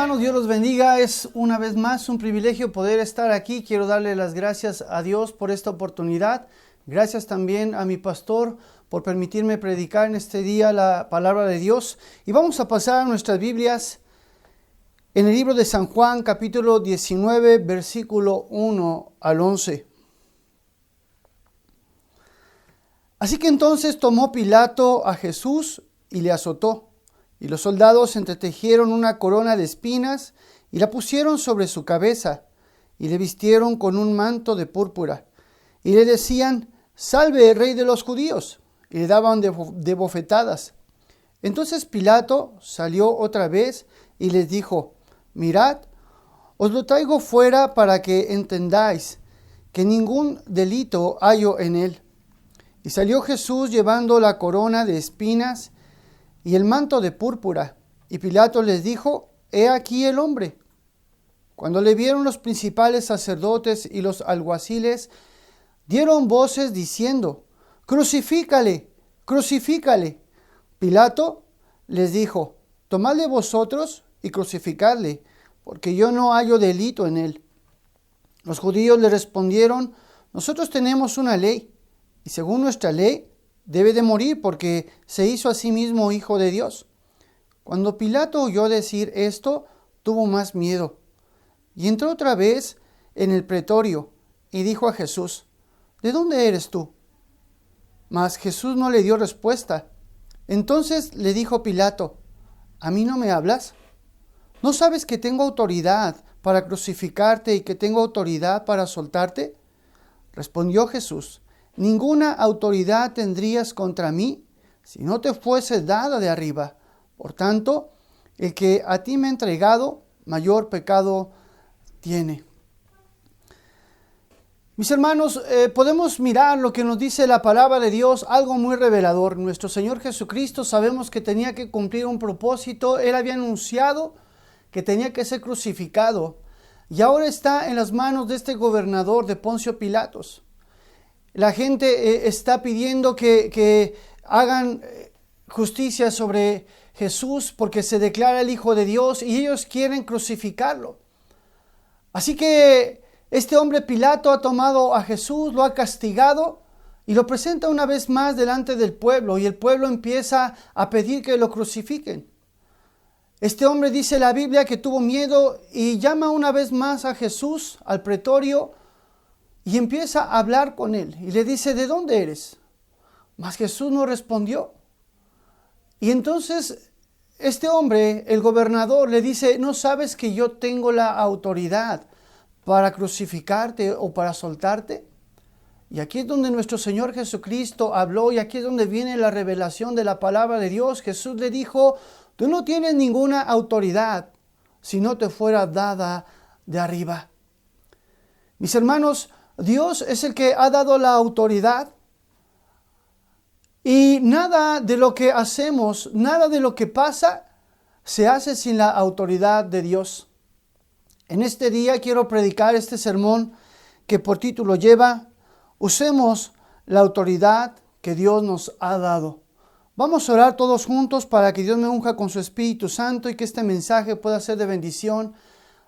hermanos, Dios los bendiga. Es una vez más un privilegio poder estar aquí. Quiero darle las gracias a Dios por esta oportunidad. Gracias también a mi pastor por permitirme predicar en este día la palabra de Dios. Y vamos a pasar a nuestras Biblias en el libro de San Juan, capítulo 19, versículo 1 al 11. Así que entonces tomó Pilato a Jesús y le azotó. Y los soldados entretejieron una corona de espinas y la pusieron sobre su cabeza, y le vistieron con un manto de púrpura. Y le decían: «Salve, Rey de los judíos», y le daban de bofetadas. Entonces Pilato salió otra vez y les dijo: «Mirad, os lo traigo fuera para que entendáis que ningún delito hallo en él». Y salió Jesús llevando la corona de espinas y el manto de púrpura. Y Pilato les dijo: «He aquí el hombre». Cuando le vieron los principales sacerdotes y los alguaciles, dieron voces diciendo: «Crucifícale, crucifícale». Pilato les dijo: «Tomadle vosotros y crucificadle, porque yo no hallo delito en él». Los judíos le respondieron: «Nosotros tenemos una ley, y según nuestra ley debe de morir porque se hizo a sí mismo hijo de Dios». Cuando Pilato oyó decir esto, tuvo más miedo, y entró otra vez en el pretorio, y dijo a Jesús: «¿De dónde eres tú?». Mas Jesús no le dio respuesta. Entonces le dijo Pilato: «¿A mí no me hablas? ¿No sabes que tengo autoridad para crucificarte y que tengo autoridad para soltarte?». Respondió Jesús: «Ninguna autoridad tendrías contra mí si no te fuese dada de arriba. Por tanto, el que a ti me ha entregado, mayor pecado tiene». Mis hermanos, podemos mirar lo que nos dice la palabra de Dios, algo muy revelador. Nuestro Señor Jesucristo, sabemos que tenía que cumplir un propósito. Él había anunciado que tenía que ser crucificado, y ahora está en las manos de este gobernador de Poncio Pilatos. La gente está pidiendo que hagan justicia sobre Jesús porque se declara el Hijo de Dios, y ellos quieren crucificarlo. Así que este hombre Pilato ha tomado a Jesús, lo ha castigado y lo presenta una vez más delante del pueblo, y el pueblo empieza a pedir que lo crucifiquen. Este hombre, dice la Biblia, que tuvo miedo y llama una vez más a Jesús al pretorio y empieza a hablar con él y le dice: «¿De dónde eres?». Mas Jesús no respondió. Y entonces este hombre, el gobernador, le dice: «¿No sabes que yo tengo la autoridad para crucificarte o para soltarte?». Y aquí es donde nuestro Señor Jesucristo habló, y aquí es donde viene la revelación de la palabra de Dios. Jesús le dijo: «Tú no tienes ninguna autoridad si no te fuera dada de arriba». Mis hermanos, Dios es el que ha dado la autoridad, y nada de lo que hacemos, nada de lo que pasa, se hace sin la autoridad de Dios. En este día quiero predicar este sermón que por título lleva: «Usemos la autoridad que Dios nos ha dado». Vamos a orar todos juntos para que Dios me unja con su Espíritu Santo y que este mensaje pueda ser de bendición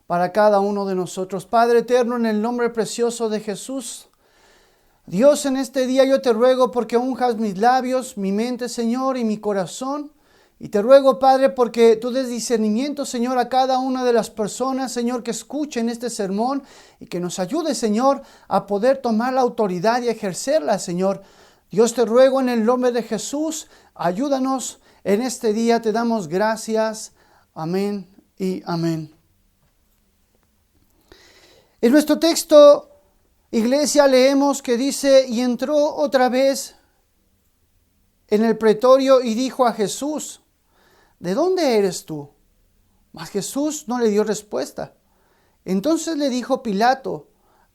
para cada uno de nosotros. Padre eterno, en el nombre precioso de Jesús, Dios, en este día yo te ruego porque unjas mis labios, mi mente, Señor, y mi corazón. Y te ruego, Padre, porque tú des discernimiento, Señor, a cada una de las personas, Señor, que escuchen este sermón, y que nos ayude, Señor, a poder tomar la autoridad y ejercerla, Señor. Dios, te ruego en el nombre de Jesús, ayúdanos en este día. Te damos gracias. Amén y amén. En nuestro texto, iglesia, leemos que dice: «Y entró otra vez en el pretorio y dijo a Jesús: ¿De dónde eres tú?». Mas Jesús no le dio respuesta. Entonces le dijo Pilato: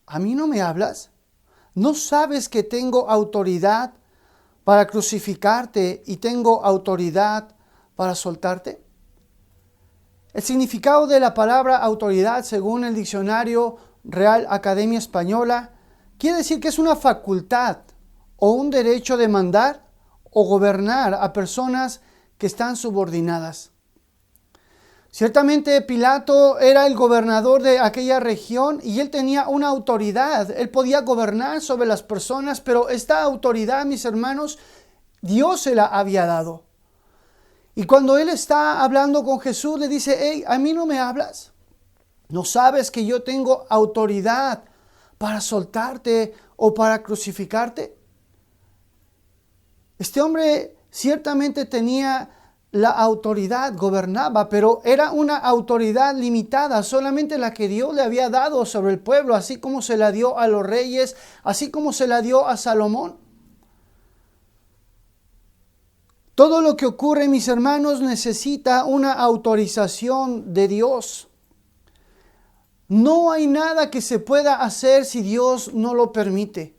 «¿A mí no me hablas? ¿No sabes que tengo autoridad para crucificarte y tengo autoridad para soltarte?». El significado de la palabra autoridad, según el diccionario Real Academia Española, quiere decir que es una facultad o un derecho de mandar o gobernar a personas que están subordinadas. Ciertamente Pilato era el gobernador de aquella región y él tenía una autoridad. Él podía gobernar sobre las personas, pero esta autoridad, mis hermanos, Dios se la había dado. Y cuando él está hablando con Jesús, le dice: hey, a mí no me hablas. ¿No sabes que yo tengo autoridad para soltarte o para crucificarte? Este hombre ciertamente tenía la autoridad, gobernaba, pero era una autoridad limitada, solamente la que Dios le había dado sobre el pueblo, así como se la dio a los reyes, así como se la dio a Salomón. Todo lo que ocurre, mis hermanos, necesita una autorización de Dios. No hay nada que se pueda hacer si Dios no lo permite.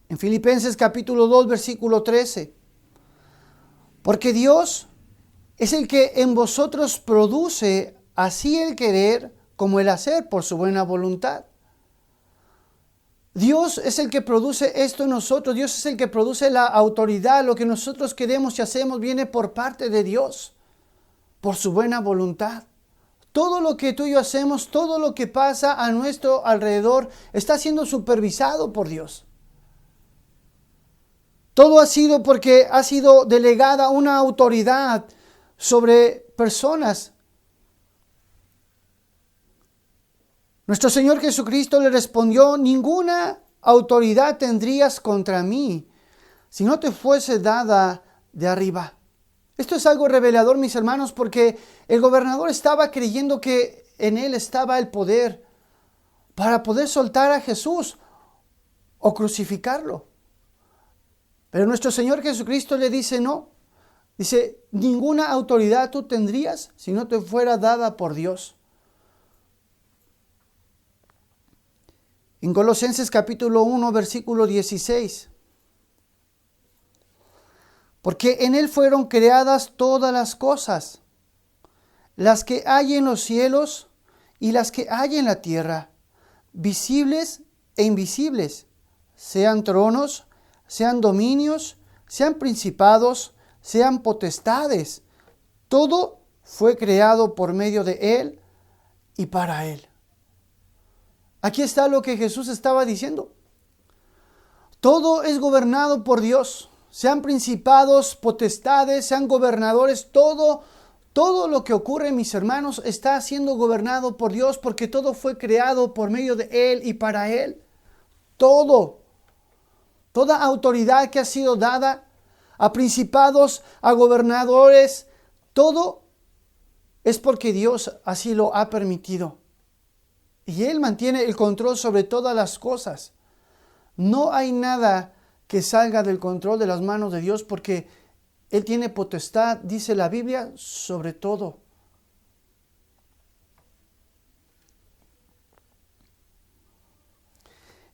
En Filipenses capítulo 2, versículo 13. Porque Dios es el que en vosotros produce así el querer como el hacer por su buena voluntad. Dios es el que produce esto en nosotros. Dios es el que produce la autoridad. Lo que nosotros queremos y hacemos viene por parte de Dios, por su buena voluntad. Todo lo que tú y yo hacemos, todo lo que pasa a nuestro alrededor, está siendo supervisado por Dios. Todo ha sido porque ha sido delegada una autoridad sobre personas. Nuestro Señor Jesucristo le respondió: ninguna autoridad tendrías contra mí si no te fuese dada de arriba. Esto es algo revelador, mis hermanos, porque el gobernador estaba creyendo que en él estaba el poder para poder soltar a Jesús o crucificarlo. Pero nuestro Señor Jesucristo le dice: no. Dice: ninguna autoridad tú tendrías si no te fuera dada por Dios. En Colosenses capítulo 1, versículo 16. Porque en Él fueron creadas todas las cosas, las que hay en los cielos y las que hay en la tierra, visibles e invisibles, sean tronos, sean dominios, sean principados, sean potestades. Todo fue creado por medio de Él y para Él. Aquí está lo que Jesús estaba diciendo. Todo es gobernado por Dios. Sean principados, potestades, sean gobernadores, todo lo que ocurre, mis hermanos, está siendo gobernado por Dios, porque todo fue creado por medio de Él y para Él. Toda autoridad que ha sido dada a principados, a gobernadores, todo es porque Dios así lo ha permitido. Y Él mantiene el control sobre todas las cosas. No hay nada que salga del control de las manos de Dios, porque Él tiene potestad, dice la Biblia, sobre todo.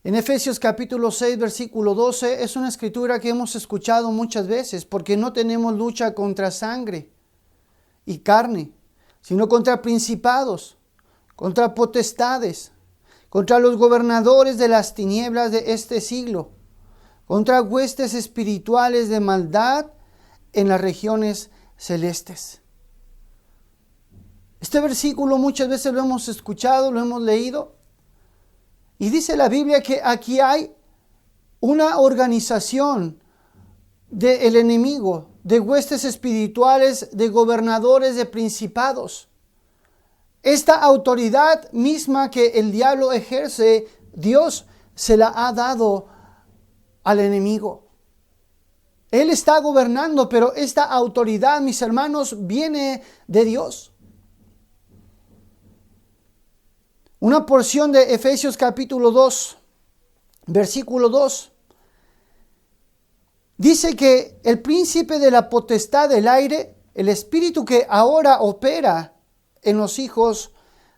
En Efesios capítulo 6, versículo 12, es una escritura que hemos escuchado muchas veces, porque no tenemos lucha contra sangre y carne, sino contra principados, contra potestades, contra los gobernadores de las tinieblas de este siglo, contra huestes espirituales de maldad en las regiones celestes. Este versículo muchas veces lo hemos escuchado, lo hemos leído, y dice la Biblia que aquí hay una organización del enemigo, de huestes espirituales, de gobernadores, de principados. Esta autoridad misma que el diablo ejerce, Dios se la ha dado al enemigo. Él está gobernando, pero esta autoridad, mis hermanos, viene de Dios. Una porción de Efesios capítulo 2, versículo 2, dice que el príncipe de la potestad del aire, el espíritu que ahora opera en los hijos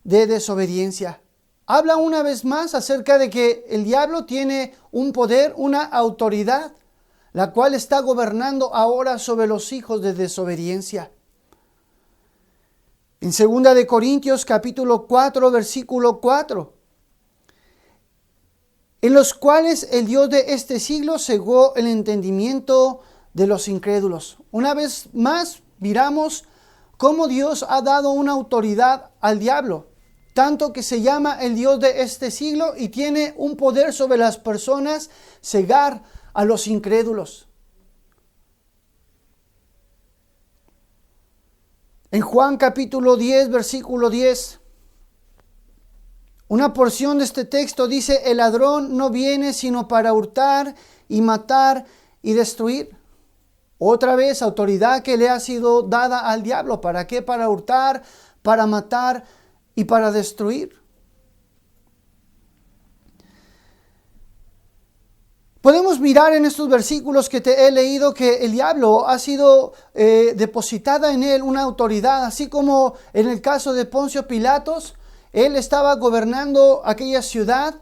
de desobediencia. Habla una vez más acerca de que el diablo tiene un poder, una autoridad, la cual está gobernando ahora sobre los hijos de desobediencia. En 2 de Corintios capítulo 4, versículo 4, en los cuales el Dios de este siglo cegó el entendimiento de los incrédulos. Una vez más, miramos cómo Dios ha dado una autoridad al diablo, tanto que se llama el Dios de este siglo y tiene un poder sobre las personas, cegar a los incrédulos. En Juan capítulo 10, versículo 10, una porción de este texto dice: el ladrón no viene sino para hurtar y matar y destruir. Otra vez, autoridad que le ha sido dada al diablo. ¿Para qué? Para hurtar, para matar y para destruir. Podemos mirar en estos versículos que te he leído que el diablo ha sido depositada en él una autoridad, así como en el caso de Poncio Pilatos, él estaba gobernando aquella ciudad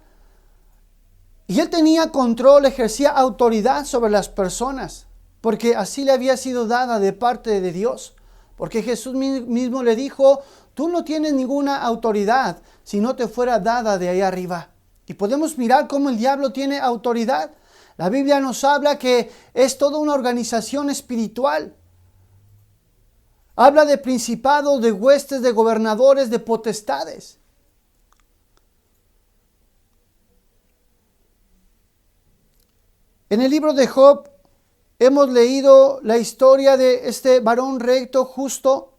y él tenía control, ejercía autoridad sobre las personas, porque así le había sido dada de parte de Dios. Porque Jesús mismo le dijo: tú no tienes ninguna autoridad si no te fuera dada de ahí arriba. Y podemos mirar cómo el diablo tiene autoridad. La Biblia nos habla que es toda una organización espiritual. Habla de principados, de huestes, de gobernadores, de potestades. En el libro de Job hemos leído la historia de este varón recto, justo.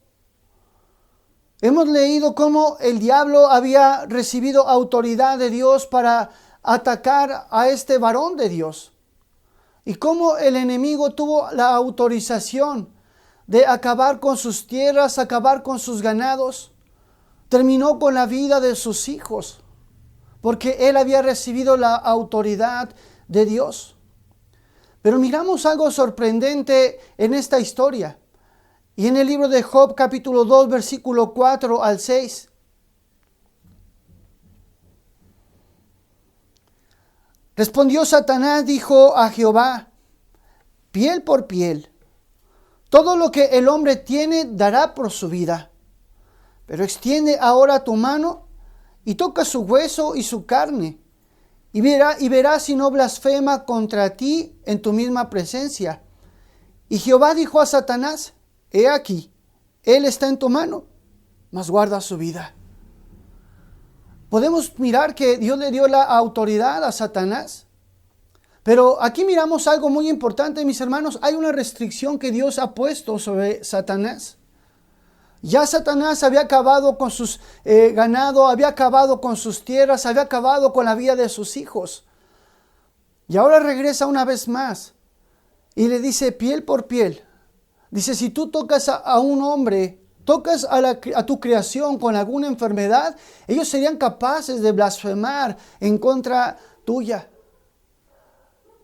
Hemos leído cómo el diablo había recibido autoridad de Dios para atacar a este varón de Dios. Y cómo el enemigo tuvo la autorización de acabar con sus tierras, acabar con sus ganados. Terminó con la vida de sus hijos, porque él había recibido la autoridad de Dios. Pero miramos algo sorprendente en esta historia. Y en el libro de Job, capítulo 2, versículo 4 al 6. Respondió Satanás, dijo a Jehová: piel por piel. Todo lo que el hombre tiene dará por su vida. Pero extiende ahora tu mano y toca su hueso y su carne. Y verás si no blasfema contra ti en tu misma presencia. Y Jehová dijo a Satanás: he aquí, él está en tu mano, mas guarda su vida. Podemos mirar que Dios le dio la autoridad a Satanás. Pero aquí miramos algo muy importante, mis hermanos. Hay una restricción que Dios ha puesto sobre Satanás. Ya Satanás había acabado con sus ganado, había acabado con sus tierras, había acabado con la vida de sus hijos. Y ahora regresa una vez más y le dice: piel por piel. Dice: si tú tocas a un hombre, tocas a tu creación con alguna enfermedad, ellos serían capaces de blasfemar en contra tuya.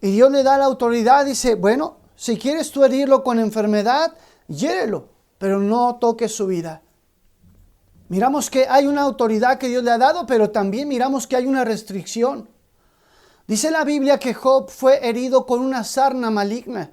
Y Dios le da la autoridad, dice: bueno, si quieres tú herirlo con enfermedad, hiérelo, pero no toques su vida. Miramos que hay una autoridad que Dios le ha dado, pero también miramos que hay una restricción. Dice la Biblia que Job fue herido con una sarna maligna.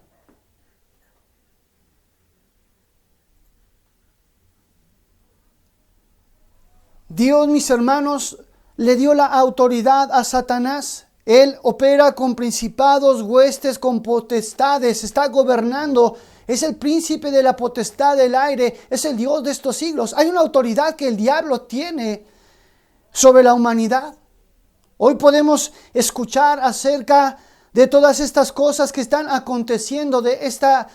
Dios, mis hermanos, le dio la autoridad a Satanás. Él opera con principados, huestes, con potestades, está gobernando. Es el príncipe de la potestad del aire, es el Dios de estos siglos. Hay una autoridad que el diablo tiene sobre la humanidad. Hoy podemos escuchar acerca de todas estas cosas que están aconteciendo, de esta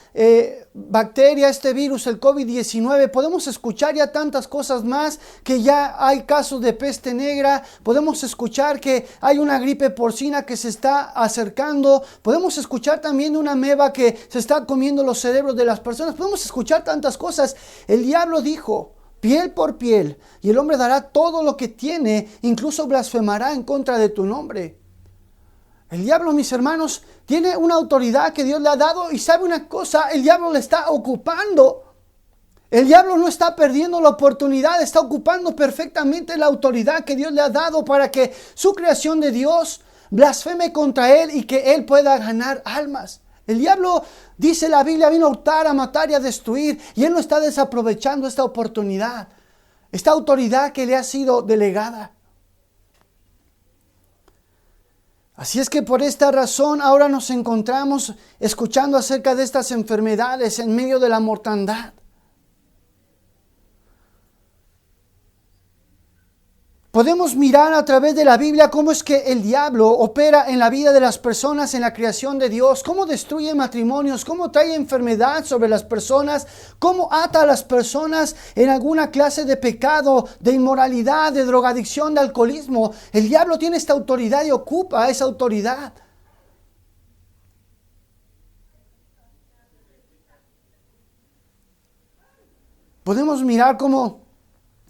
bacteria, este virus, el COVID-19. Podemos escuchar ya tantas cosas más, que ya hay casos de peste negra. Podemos escuchar que hay una gripe porcina que se está acercando. Podemos escuchar también de una ameba que se está comiendo los cerebros de las personas. Podemos escuchar tantas cosas. El diablo dijo: piel por piel, y el hombre dará todo lo que tiene, incluso blasfemará en contra de tu nombre. El diablo, mis hermanos, tiene una autoridad que Dios le ha dado, y sabe una cosa: el diablo le está ocupando. El diablo no está perdiendo la oportunidad, está ocupando perfectamente la autoridad que Dios le ha dado para que su creación de Dios blasfeme contra él y que él pueda ganar almas. El diablo, dice la Biblia, vino a hurtar, a matar y a destruir, y él no está desaprovechando esta oportunidad, esta autoridad que le ha sido delegada. Así es que por esta razón ahora nos encontramos escuchando acerca de estas enfermedades en medio de la mortandad. Podemos mirar a través de la Biblia cómo es que el diablo opera en la vida de las personas en la creación de Dios, cómo destruye matrimonios, cómo trae enfermedad sobre las personas, cómo ata a las personas en alguna clase de pecado, de inmoralidad, de drogadicción, de alcoholismo. El diablo tiene esta autoridad y ocupa esa autoridad. Podemos mirar cómo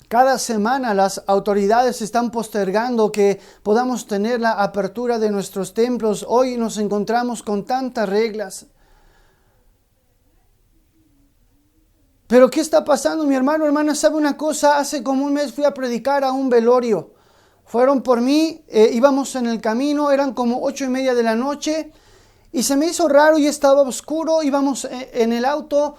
cada semana las autoridades están postergando que podamos tener la apertura de nuestros templos. Hoy nos encontramos con tantas reglas. Pero ¿qué está pasando, mi hermano, hermana? ¿Sabe una cosa? Hace como un mes fui a predicar a un velorio. Fueron por mí, íbamos en el camino, eran como 8:30 de la noche. Y se me hizo raro y estaba oscuro, íbamos en el auto.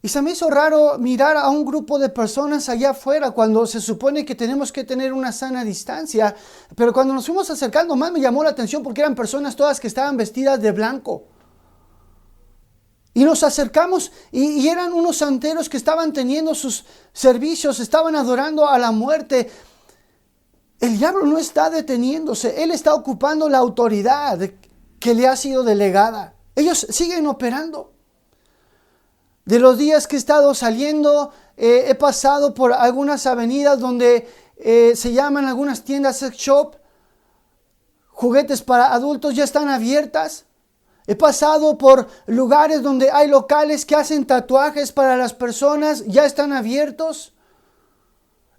Y se me hizo raro mirar a un grupo de personas allá afuera cuando se supone que tenemos que tener una sana distancia. Pero cuando nos fuimos acercando más me llamó la atención porque eran personas todas que estaban vestidas de blanco. Y nos acercamos y eran unos santeros que estaban teniendo sus servicios, estaban adorando a la muerte. El diablo no está deteniéndose, él está ocupando la autoridad que le ha sido delegada. Ellos siguen operando. De los días que he estado saliendo, he pasado por algunas avenidas donde se llaman algunas tiendas sex shop. Juguetes para adultos ya están abiertas. He pasado por lugares donde hay locales que hacen tatuajes para las personas, ya están abiertos.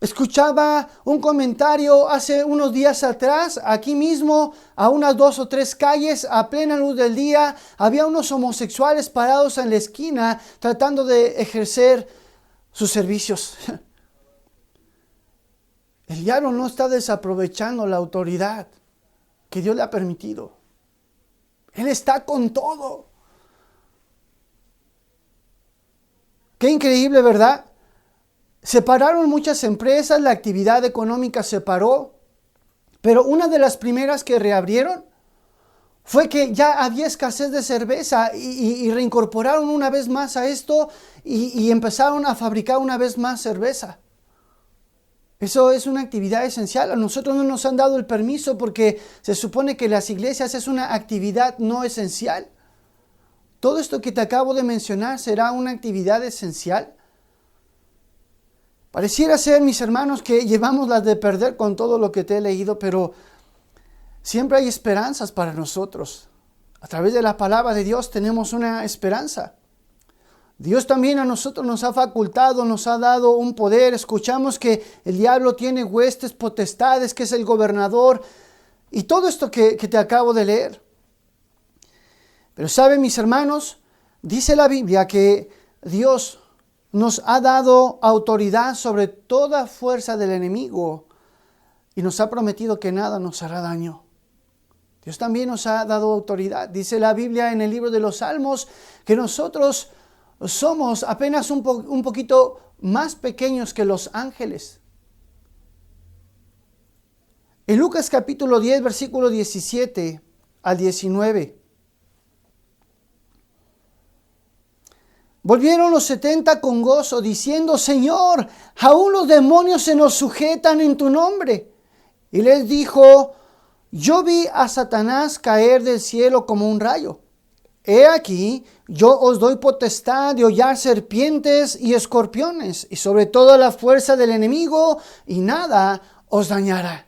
Escuchaba un comentario hace unos días atrás, aquí mismo, a unas 2 o 3 calles, a plena luz del día, había unos homosexuales parados en la esquina tratando de ejercer sus servicios. El diablo no está desaprovechando la autoridad que Dios le ha permitido. Él está con todo. Qué increíble, ¿verdad? Separaron muchas empresas, la actividad económica se paró, pero una de las primeras que reabrieron fue que ya había escasez de cerveza y reincorporaron una vez más a esto y empezaron a fabricar una vez más cerveza. Eso es una actividad esencial. A nosotros no nos han dado el permiso porque se supone que las iglesias es una actividad no esencial. Todo esto que te acabo de mencionar será una actividad esencial. Pareciera ser, mis hermanos, que llevamos las de perder con todo lo que te he leído, pero siempre hay esperanzas para nosotros. A través de la palabra de Dios tenemos una esperanza. Dios también a nosotros nos ha facultado, nos ha dado un poder. Escuchamos que el diablo tiene huestes, potestades, que es el gobernador, y todo esto que te acabo de leer. Pero saben, mis hermanos, dice la Biblia que Dios nos ha dado autoridad sobre toda fuerza del enemigo y nos ha prometido que nada nos hará daño. Dios también nos ha dado autoridad. Dice la Biblia en el libro de los Salmos que nosotros somos apenas un poquito más pequeños que los ángeles. En Lucas capítulo 10, versículo 17 al 19. Volvieron los 70 con gozo, diciendo: Señor, aún los demonios se nos sujetan en tu nombre. Y les dijo: yo vi a Satanás caer del cielo como un rayo. He aquí, yo os doy potestad de hollar serpientes y escorpiones, y sobre toda la fuerza del enemigo, y nada os dañará.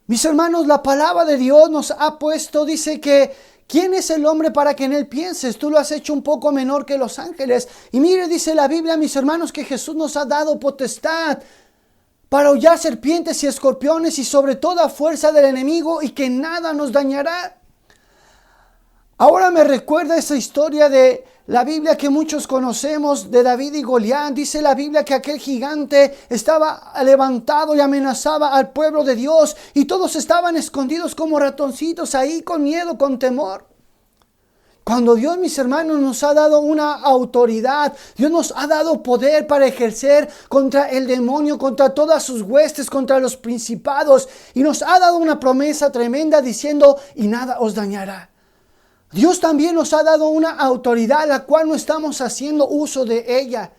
Mis hermanos, la palabra de Dios nos ha puesto, dice que ¿quién es el hombre para que en él pienses? Tú lo has hecho un poco menor que los ángeles. Y mire, dice la Biblia, mis hermanos, que Jesús nos ha dado potestad para hollar serpientes y escorpiones y sobre toda fuerza del enemigo y que nada nos dañará. Ahora me recuerda esa historia de la Biblia que muchos conocemos de David y Goliat. Dice la Biblia que aquel gigante estaba levantado y amenazaba al pueblo de Dios y todos estaban escondidos como ratoncitos ahí con miedo, con temor. Cuando Dios, mis hermanos, nos ha dado una autoridad, Dios nos ha dado poder para ejercer contra el demonio, contra todas sus huestes, contra los principados, y nos ha dado una promesa tremenda diciendo, y nada os dañará. Dios también nos ha dado una autoridad, la cual no estamos haciendo uso de ella.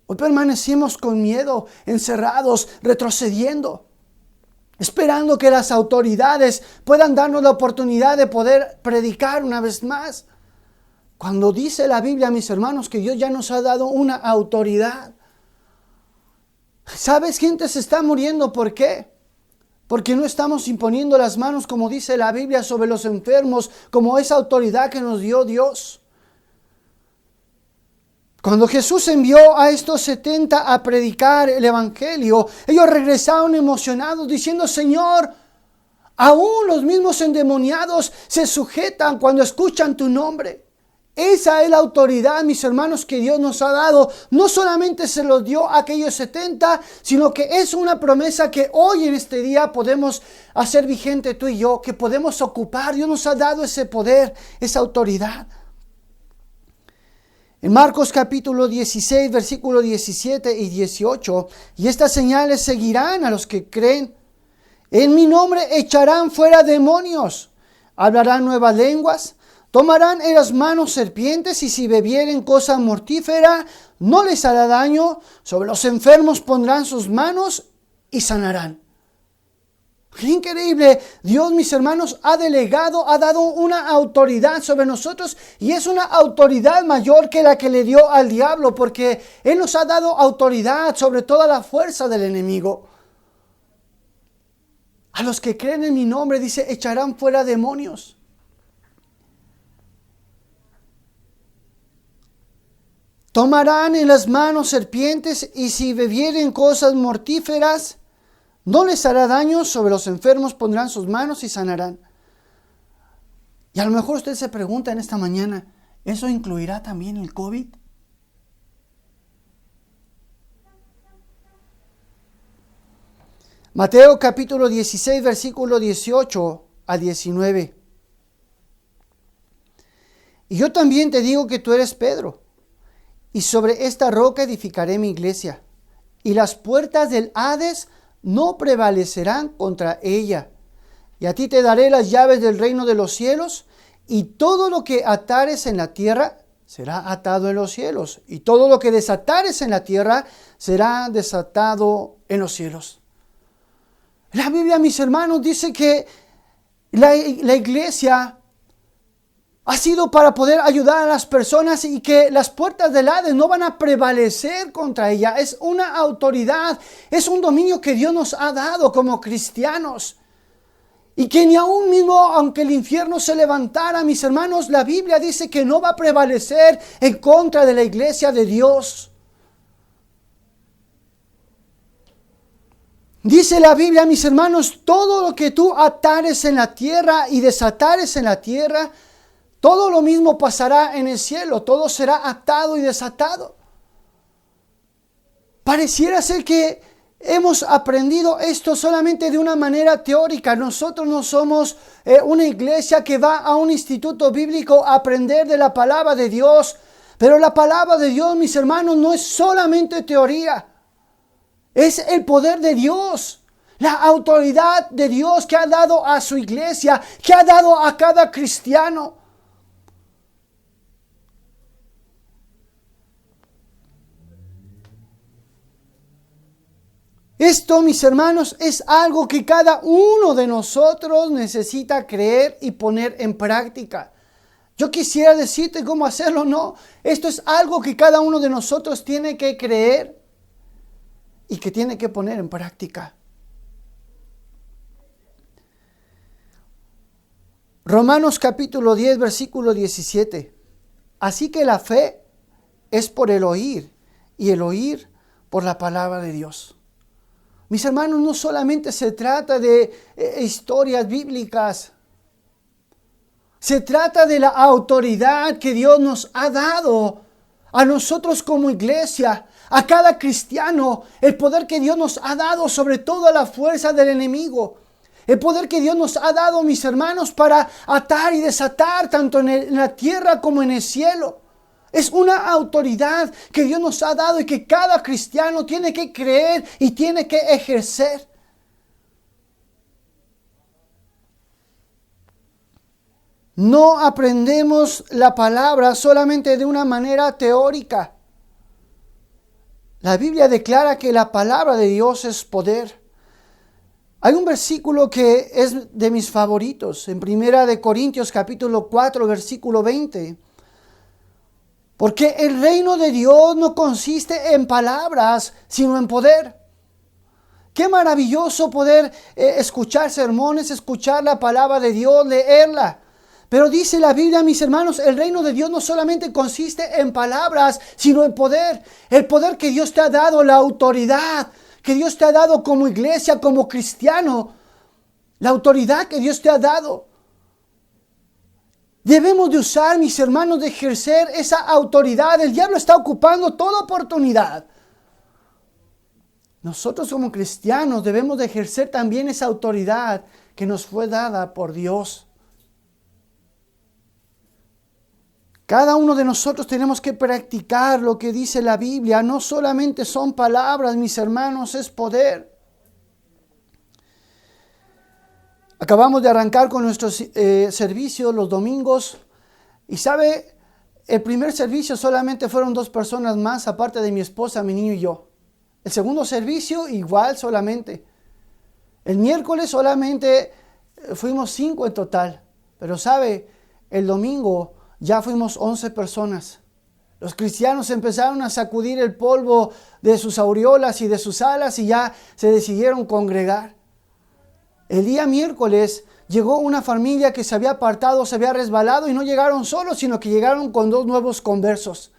Hoy permanecemos con miedo, encerrados, retrocediendo, esperando que las autoridades puedan darnos la oportunidad de poder predicar una vez más. Cuando dice la Biblia, mis hermanos, que Dios ya nos ha dado una autoridad. ¿Sabes? Gente se está muriendo. ¿Por qué? Porque no estamos imponiendo las manos, como dice la Biblia, sobre los enfermos, como esa autoridad que nos dio Dios. Cuando Jesús envió a estos 70 a predicar el evangelio, ellos regresaron emocionados diciendo, Señor, aún los mismos endemoniados se sujetan cuando escuchan tu nombre. Esa es la autoridad, mis hermanos, que Dios nos ha dado. No solamente se los dio a aquellos 70, sino que es una promesa que hoy en este día podemos hacer vigente tú y yo, que podemos ocupar. Dios nos ha dado ese poder, esa autoridad. En Marcos capítulo 16, versículos 17 y 18, y estas señales seguirán a los que creen. En mi nombre echarán fuera demonios, hablarán nuevas lenguas, tomarán en las manos serpientes, y si bebieren cosa mortífera, no les hará daño. Sobre los enfermos pondrán sus manos y sanarán. ¡Qué increíble! Dios, mis hermanos, ha dado una autoridad sobre nosotros, y es una autoridad mayor que la que le dio al diablo, porque Él nos ha dado autoridad sobre toda la fuerza del enemigo. A los que creen en mi nombre, dice, echarán fuera demonios. Tomarán en las manos serpientes, y si bebieren cosas mortíferas, no les hará daño. Sobre los enfermos pondrán sus manos y sanarán. Y a lo mejor usted se pregunta en esta mañana, ¿eso incluirá también el COVID? Mateo capítulo 16, versículo 18 a 19. Y yo también te digo que tú eres Pedro, y sobre esta roca edificaré mi iglesia, y las puertas del Hades no prevalecerán contra ella. Y a ti te daré las llaves del reino de los cielos, y todo lo que atares en la tierra será atado en los cielos, y todo lo que desatares en la tierra será desatado en los cielos. La Biblia, mis hermanos, dice que la iglesia ha sido para poder ayudar a las personas, y que las puertas del Hades no van a prevalecer contra ella. Es una autoridad, es un dominio que Dios nos ha dado como cristianos. Y que ni aún mismo, aunque el infierno se levantara, mis hermanos, la Biblia dice que no va a prevalecer en contra de la iglesia de Dios. Dice la Biblia, mis hermanos, todo lo que tú atares en la tierra y desatares en la tierra, todo lo mismo pasará en el cielo. Todo será atado y desatado. Pareciera ser que hemos aprendido esto solamente de una manera teórica. Nosotros no somos una iglesia que va a un instituto bíblico a aprender de la palabra de Dios. Pero la palabra de Dios, mis hermanos, no es solamente teoría. Es el poder de Dios. La autoridad de Dios que ha dado a su iglesia, que ha dado a cada cristiano. Esto, mis hermanos, es algo que cada uno de nosotros necesita creer y poner en práctica. Yo quisiera decirte cómo hacerlo, no. Esto es algo que cada uno de nosotros tiene que creer y que tiene que poner en práctica. Romanos capítulo 10, versículo 17. Así que la fe es por el oír, y el oír por la palabra de Dios. Mis hermanos, no solamente se trata de historias bíblicas. Se trata de la autoridad que Dios nos ha dado a nosotros como iglesia, a cada cristiano, el poder que Dios nos ha dado sobre toda la fuerza del enemigo. El poder que Dios nos ha dado, mis hermanos, para atar y desatar tanto en la tierra como en el cielo. Es una autoridad que Dios nos ha dado y que cada cristiano tiene que creer y tiene que ejercer. No aprendemos la palabra solamente de una manera teórica. La Biblia declara que la palabra de Dios es poder. Hay un versículo que es de mis favoritos, en 1 Corintios capítulo 4, versículo 20. Porque el reino de Dios no consiste en palabras, sino en poder. Qué maravilloso poder escuchar sermones, escuchar la palabra de Dios, leerla. Pero dice la Biblia, mis hermanos, el reino de Dios no solamente consiste en palabras, sino en poder. El poder que Dios te ha dado, la autoridad que Dios te ha dado como iglesia, como cristiano. La autoridad que Dios te ha dado. Debemos de usar, mis hermanos, de ejercer esa autoridad. El diablo está ocupando toda oportunidad. Nosotros como cristianos debemos de ejercer también esa autoridad que nos fue dada por Dios. Cada uno de nosotros tenemos que practicar lo que dice la Biblia. No solamente son palabras, mis hermanos, es poder. Acabamos de arrancar con nuestros servicios los domingos. Y sabe, el primer servicio solamente fueron 2 personas más, aparte de mi esposa, mi niño y yo. El segundo servicio igual solamente. El miércoles solamente fuimos 5 en total. Pero sabe, el domingo ya fuimos 11 personas. Los cristianos empezaron a sacudir el polvo de sus aureolas y de sus alas y ya se decidieron congregar. El día miércoles llegó una familia que se había apartado, se había resbalado y no llegaron solos, sino que llegaron con 2 nuevos conversos.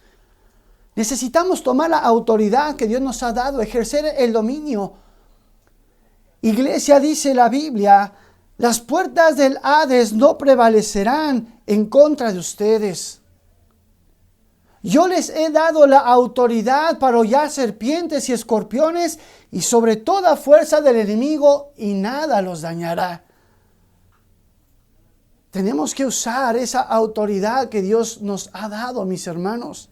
Necesitamos tomar la autoridad que Dios nos ha dado, ejercer el dominio. Iglesia, dice la Biblia, las puertas del Hades no prevalecerán en contra de ustedes. Yo les he dado la autoridad para hollar serpientes y escorpiones y sobre toda fuerza del enemigo y nada los dañará. Tenemos que usar esa autoridad que Dios nos ha dado, mis hermanos.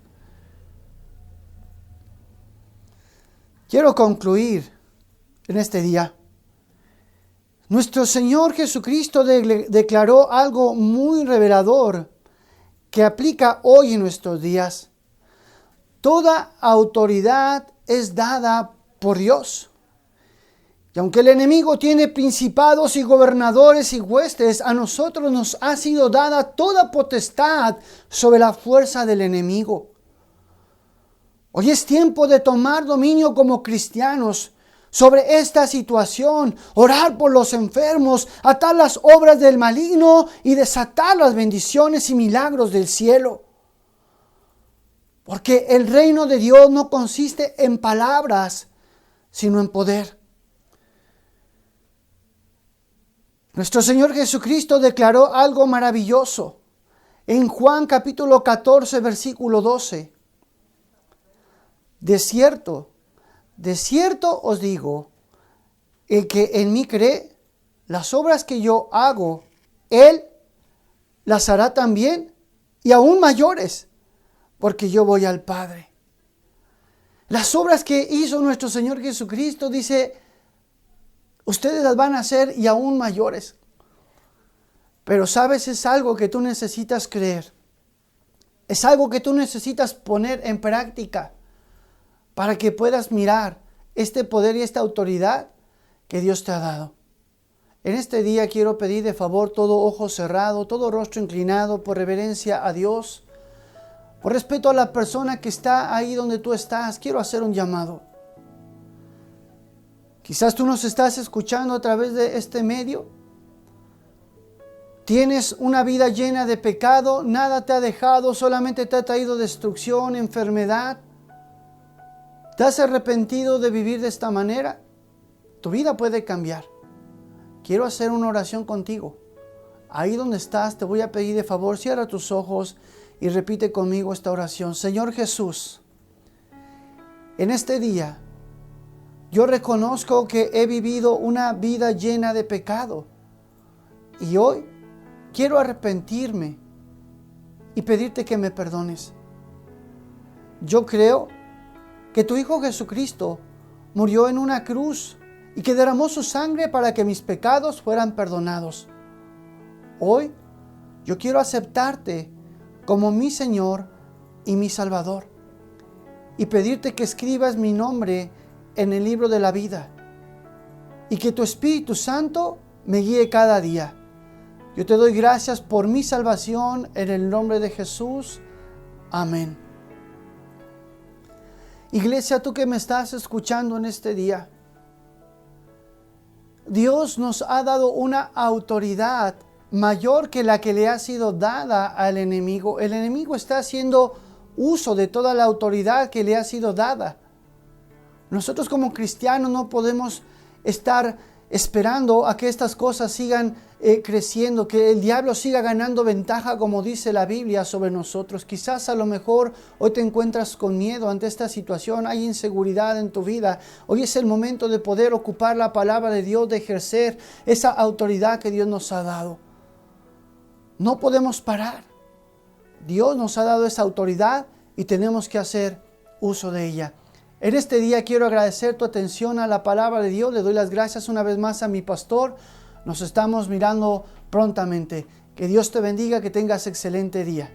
Quiero concluir en este día. Nuestro Señor Jesucristo declaró algo muy revelador que aplica hoy en nuestros días. Toda autoridad es dada por Dios. Y aunque el enemigo tiene principados y gobernadores y huestes, a nosotros nos ha sido dada toda potestad sobre la fuerza del enemigo. Hoy es tiempo de tomar dominio como cristianos sobre esta situación, orar por los enfermos, atar las obras del maligno y desatar las bendiciones y milagros del cielo. Porque el reino de Dios no consiste en palabras, sino en poder. Nuestro Señor Jesucristo declaró algo maravilloso en Juan capítulo 14, versículo 12. De cierto os digo, el que en mí cree, las obras que yo hago, él las hará también y aún mayores, porque yo voy al Padre. Las obras que hizo nuestro Señor Jesucristo, dice, ustedes las van a hacer y aún mayores. Pero sabes, es algo que tú necesitas creer. Es algo que tú necesitas poner en práctica para que puedas mirar este poder y esta autoridad que Dios te ha dado. En este día quiero pedir de favor todo ojo cerrado, todo rostro inclinado por reverencia a Dios, por respeto a la persona que está ahí donde tú estás. Quiero hacer un llamado. Quizás tú nos estás escuchando a través de este medio. Tienes una vida llena de pecado, nada te ha dejado, solamente te ha traído destrucción, enfermedad. ¿Te has arrepentido de vivir de esta manera? Tu vida puede cambiar. Quiero hacer una oración contigo. Ahí donde estás, te voy a pedir de favor, cierra tus ojos y repite conmigo esta oración. Señor Jesús, en este día Yo reconozco que he vivido una vida llena de pecado y hoy quiero arrepentirme y pedirte que me perdones. Yo creo que tu Hijo Jesucristo murió en una cruz y que derramó su sangre para que mis pecados fueran perdonados. Hoy yo quiero aceptarte como mi Señor y mi Salvador y pedirte que escribas mi nombre en el libro de la vida y que tu Espíritu Santo me guíe cada día. Yo te doy gracias por mi salvación en el nombre de Jesús. Amén. Iglesia, tú que me estás escuchando en este día, Dios nos ha dado una autoridad mayor que la que le ha sido dada al enemigo. El enemigo está haciendo uso de toda la autoridad que le ha sido dada. Nosotros como cristianos no podemos estar esperando a que estas cosas sigan creciendo, que el diablo siga ganando ventaja, como dice la Biblia, sobre nosotros. Quizás a lo mejor hoy te encuentras con miedo ante esta situación, hay inseguridad en tu vida. Hoy es el momento de poder ocupar la palabra de Dios, de ejercer esa autoridad que Dios nos ha dado. No podemos parar. Dios nos ha dado esa autoridad y tenemos que hacer uso de ella. En este día quiero agradecer tu atención a la palabra de Dios. Le doy las gracias una vez más a mi pastor. Nos estamos mirando prontamente. Que Dios te bendiga, que tengas excelente día.